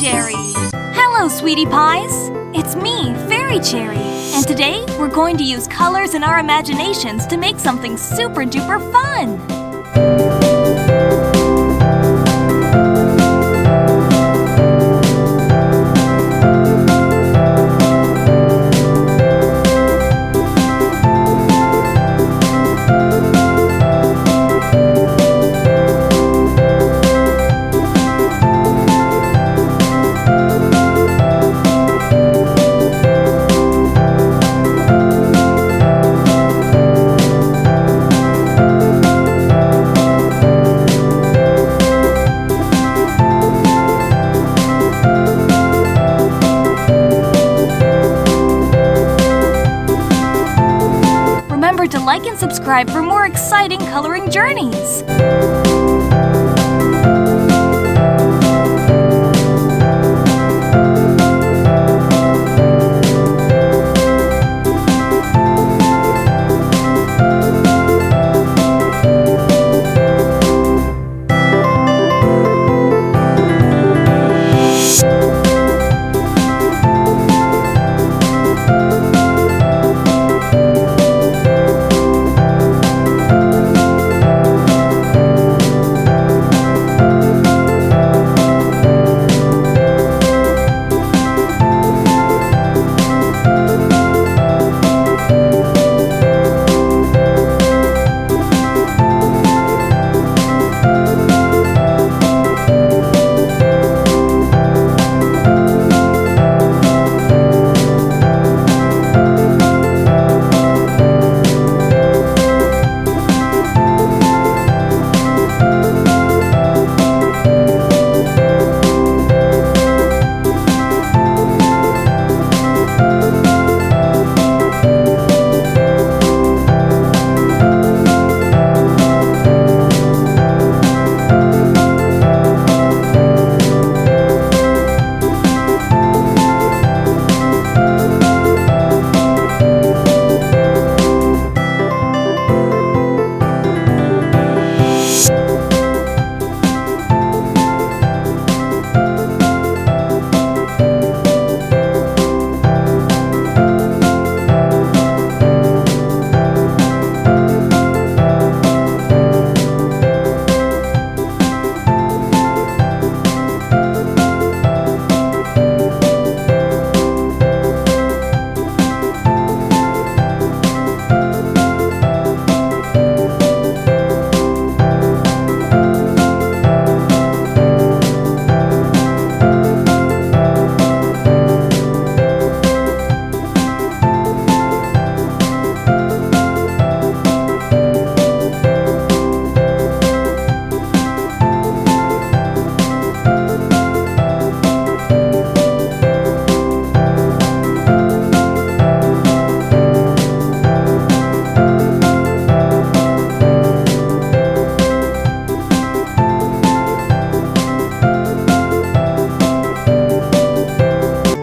Cherry. Hello, sweetie pies. It's me, Fairy Cherry. And today, we're going to use colors in our imaginations to make something super duper fun. Remember to like and subscribe for more exciting coloring journeys.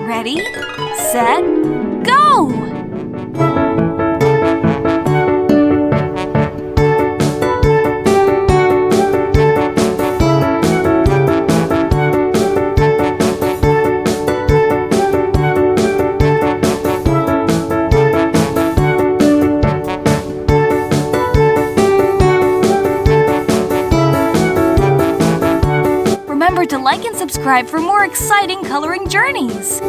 Ready, set, go! Remember to like and subscribe for more exciting coloring journeys.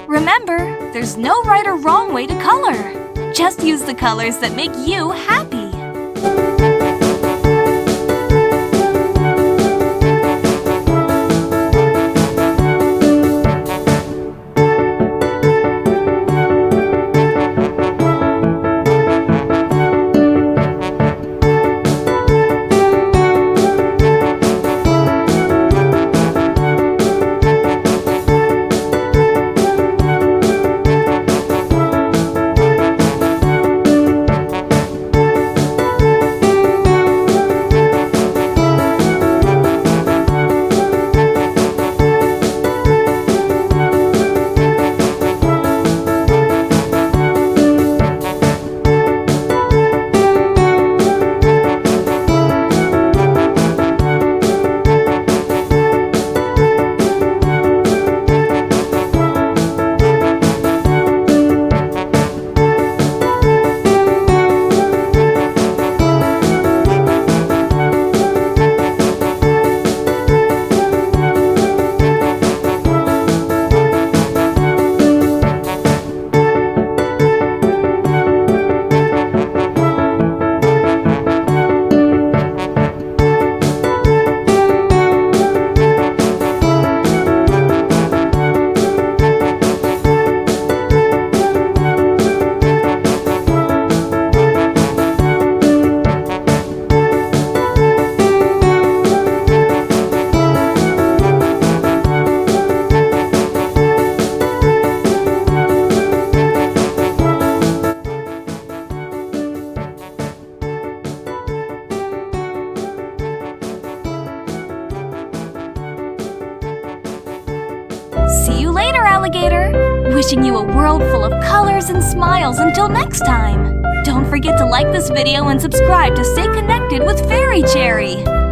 Remember, there's no right or wrong way to color. Just use the colors that make you happy. See you later, alligator! Wishing you a world full of colors and smiles until next time! Don't forget to like this video and subscribe to stay connected with Fairy Cherry!